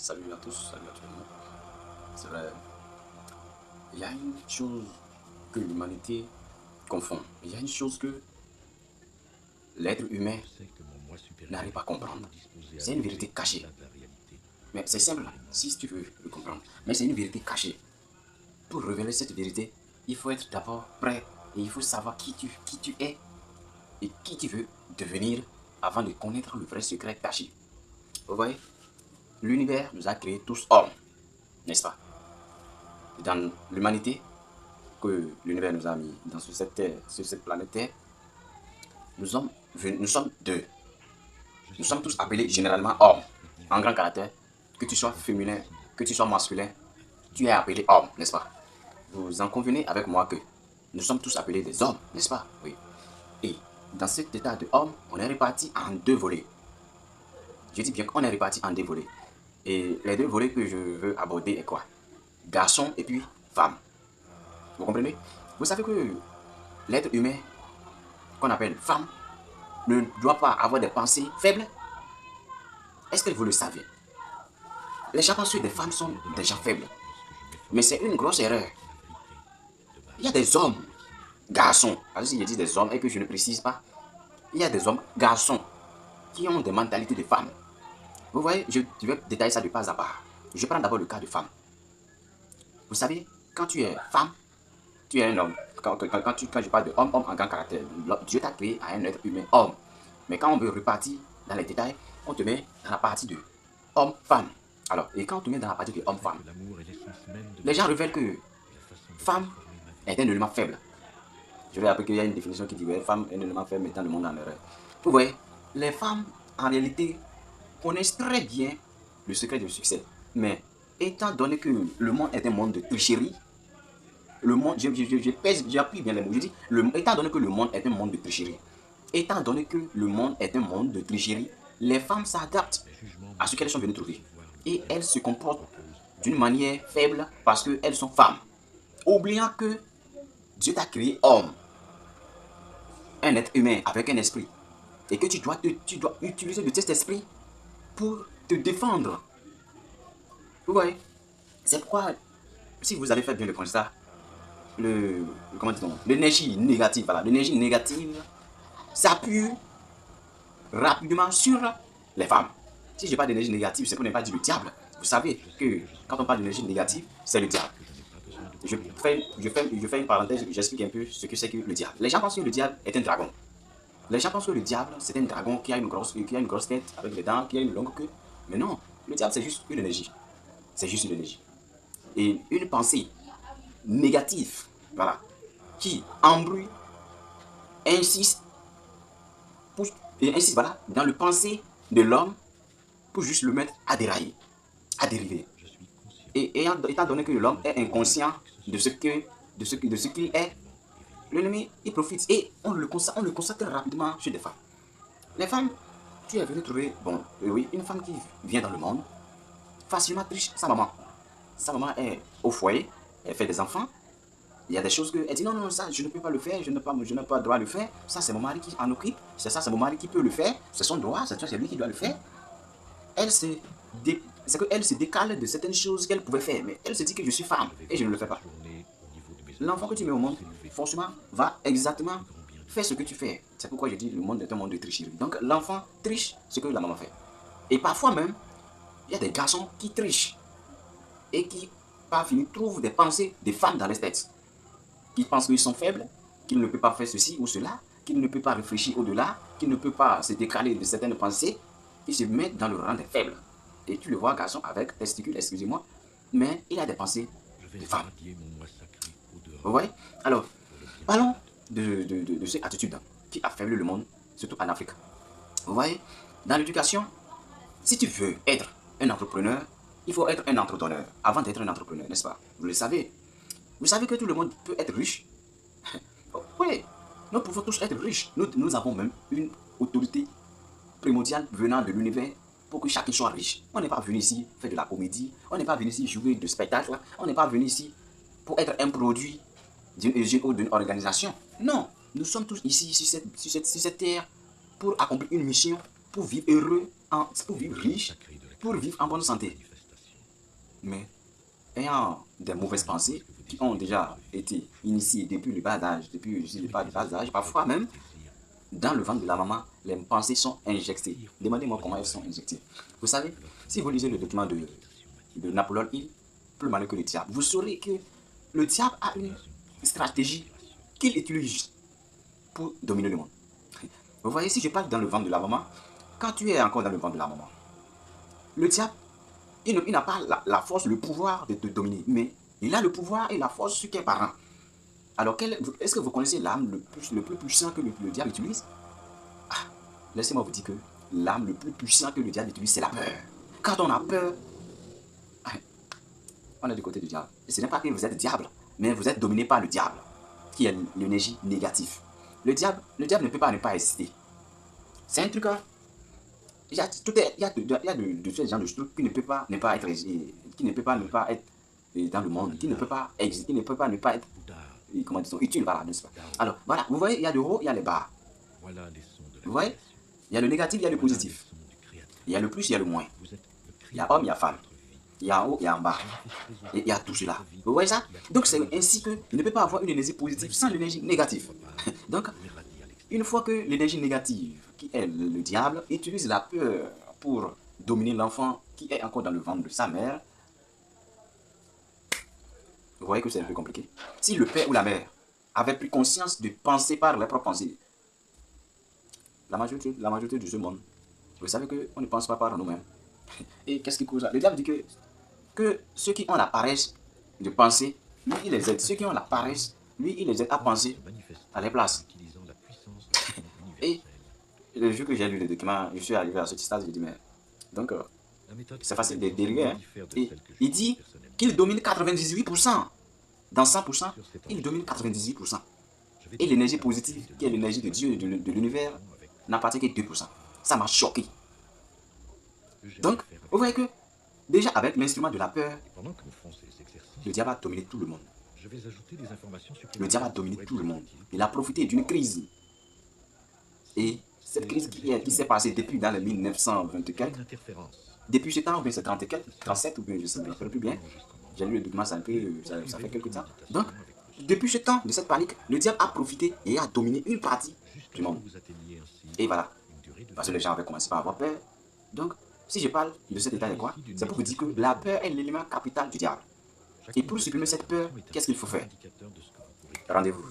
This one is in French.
Salut à tous, salut à tout le monde. C'est vrai, il y a une chose que l'humanité confond. Il y a une chose que l'être humain n'arrive pas à comprendre. C'est une vérité cachée. Mais c'est simple, si tu veux le comprendre. Mais c'est une vérité cachée. Pour révéler cette vérité, il faut être d'abord prêt et il faut savoir qui tu es et qui tu veux devenir avant de connaître le vrai secret caché. Vous voyez, l'univers nous a créés tous hommes, n'est-ce pas? Dans l'humanité que l'univers nous a mis sur cette terre, sur cette planète Terre, nous sommes deux. Nous sommes tous appelés généralement hommes, en grand caractère. Que tu sois féminin, que tu sois masculin, tu es appelé homme, n'est-ce pas? Vous en convenez avec moi que nous sommes tous appelés des hommes, n'est-ce pas? Oui. Et dans cet état de homme, on est répartis en deux volets. Je dis bien qu'on est répartis en deux volets. Et les deux volets que je veux aborder est quoi? Garçon et puis femme. Vous comprenez? Vous savez que l'être humain qu'on appelle femme ne doit pas avoir des pensées faibles. Est-ce que vous le savez? Les gens pensent que des femmes sont des gens faibles. Mais c'est une grosse erreur. Il y a des hommes, garçons, parce que si je dis des hommes et que je ne précise pas, il y a des hommes, garçons, qui ont des mentalités de femmes. Vous voyez, je vais détailler ça de pas à pas. Je prends d'abord le cas de femme. Vous savez, quand tu es femme, tu es un homme. Quand je parle de homme, homme en grand caractère, Dieu t'a créé à un être humain, homme. Mais quand on veut repartir dans les détails, on te met dans la partie de homme-femme. Alors, et quand on te met dans la partie de homme-femme, les gens révèlent que femme est un élément faible. Je vais appeler qu'il y a une définition qui dit que femme est un élément faible mettant le monde en erreur. Vous voyez, les femmes, en réalité, connaissent très bien le secret du succès. Mais étant donné que le monde est un monde de tricherie, le monde, j'appuie bien les mots, je dis, étant donné que le monde est un monde de tricherie, étant donné que le monde est un monde de tricherie, les femmes s'adaptent à ce qu'elles sont venues trouver. Et elles se comportent d'une manière faible parce qu'elles sont femmes. Oubliant que Dieu t'a créé homme, un être humain avec un esprit. Et que tu dois utiliser de cet esprit pour te défendre. Vous voyez? C'est pourquoi, si vous avez fait bien le constat, l'énergie négative, voilà, l'énergie négative s'appuie rapidement sur les femmes. Si je parle d'énergie négative, c'est pour ne pas dire le diable. Vous savez que quand on parle d'énergie négative, c'est le diable. Je fais une parenthèse, j'explique un peu ce que c'est que le diable. Les gens pensent que le diable est un dragon. Les gens pensent que le diable, c'est un dragon qui a une grosse tête avec des dents, qui a une longue queue. Mais non, le diable, c'est juste une énergie. C'est juste une énergie. Et une pensée négative, voilà, qui embrouille, insiste, voilà, dans le pensée de l'homme pour juste le mettre à dérailler, à dériver. Et étant donné que l'homme est inconscient de ce qu'il est, l'ennemi, il profite. Et on le constate très rapidement chez des femmes. Les femmes, tu es venu trouver, bon, oui, une femme qui vient dans le monde, facilement triche sa maman. Sa maman est au foyer, elle fait des enfants. Il y a des choses qu'elle dit non, non, ça, je ne peux pas le faire, je n'ai pas le droit de le faire. Ça, c'est mon mari qui en occupe. C'est ça, c'est mon mari qui peut le faire. C'est son droit, c'est lui qui doit le faire. C'est qu'elle se décale de certaines choses qu'elle pouvait faire. Mais elle se dit que je suis femme et je ne le fais pas. L'enfant que tu mets au monde, forcément, va exactement faire ce que tu fais. C'est pourquoi je dis le monde est un monde de tricherie. Donc, l'enfant triche ce que la maman fait. Et parfois même, il y a des garçons qui trichent et qui, par finir, trouvent des pensées des femmes dans les têtes. Qui pensent qu'ils sont faibles, qu'ils ne peuvent pas faire ceci ou cela, qu'ils ne peuvent pas réfléchir au-delà, qu'ils ne peuvent pas se décaler de certaines pensées. Ils se mettent dans le rang des faibles. Et tu le vois, garçon, avec testicules, excusez-moi, mais il a des pensées de femmes. Vous voyez? Alors, parlons de cette attitude qui affaiblit le monde, surtout en Afrique. Vous voyez? Dans l'éducation, si tu veux être un entrepreneur, il faut être un entrepreneur avant d'être un entrepreneur, n'est-ce pas? Vous le savez. Vous savez que tout le monde peut être riche. Oui, nous pouvons tous être riches. Nous avons même une autorité primordiale venant de l'univers pour que chacun soit riche. On n'est pas venu ici faire de la comédie, on n'est pas venu ici jouer de spectacle, on n'est pas venu ici pour être un produit d'une usine ou d'une organisation. Non, nous sommes tous ici sur cette terre pour accomplir une mission, pour vivre heureux, pour vivre riche, pour vivre en bonne santé. Mais ayant des mauvaises pensées qui ont déjà été initiées depuis le bas âge, depuis je sais pas, le bas âge, parfois même, dans le ventre de la maman, les pensées sont injectées. Demandez-moi comment elles sont injectées. Vous savez, si vous lisez le document de Napoléon Hill, plus malin que le diable, vous saurez que le diable a une stratégie qu'il utilise pour dominer le monde. Vous voyez, si je parle dans le ventre de la maman, quand tu es encore dans le ventre de la maman, le diable, il n'a pas la force, le pouvoir de te dominer, mais il a le pouvoir et la force sur tes parents. Alors, est-ce que vous connaissez l'arme le plus puissant que le diable utilise? Laissez-moi vous dire que l'arme le plus puissant que le diable utilise, c'est la peur. Quand on a peur, on est du côté du diable. Et ce n'est pas que vous êtes diable, mais vous êtes dominé par le diable, qui est l'énergie négative. Le diable ne peut pas ne pas exister. C'est un truc, il y a de ce genre de choses qui ne peut pas ne pas être, qui ne peut pas ne pas être dans le monde, qui ne peut pas exister, qui ne peut pas ne pas être, comment dit-on, utile, voilà, n'est-ce pas? Alors, voilà, vous voyez, il y a le haut, il y a les bas. Vous voyez, il y a le négatif, il y a le positif. Il y a le plus, il y a le moins. Il y a homme, il y a femme. Il y a en haut, il y a en bas. Et il y a tout cela. Vous voyez ça? Donc c'est ainsi qu'il ne peut pas avoir une énergie positive sans l'énergie négative. Donc, une fois que l'énergie négative, qui est le diable, utilise la peur pour dominer l'enfant qui est encore dans le ventre de sa mère, vous voyez que c'est un peu compliqué. Si le père ou la mère avait pris conscience de penser par leurs propres pensées, la majorité de ce monde, vous savez qu'on ne pense pas par nous-mêmes. Et qu'est-ce qui cause ça? Le diable dit que ceux qui ont la paresse de penser, lui, il les aide. Ceux qui ont la paresse, lui, il les aide à penser à leur place. Et le jour que j'ai lu le document, je suis arrivé à ce stade, je dis, mais donc, c'est facile de dériver. Hein? Et il dit qu'il domine 98%. Dans 100%, il domine 98%. Et l'énergie positive, qui est l'énergie de Dieu et de l'univers, n'appartient que 2%. Ça m'a choqué. Donc, vous voyez que, déjà avec l'instrument de la peur, le diable a dominé tout le monde. Le diable a dominé tout le monde. Il a profité d'une crise. Et cette crise qui s'est passée depuis dans le 1924, depuis ce temps, ou bien c'est 34, 37, ou bien je ne sais plus bien. J'ai lu le document, ça fait quelques temps. Donc, depuis ce temps de cette panique, le diable a profité et a dominé une partie du monde. Et voilà. Parce que les gens avaient commencé par avoir peur. Donc, si je parle de cet état de quoi, c'est pour vous dire que la peur est l'élément capital du diable. Et pour supprimer cette peur, qu'est-ce qu'il faut faire? Rendez-vous.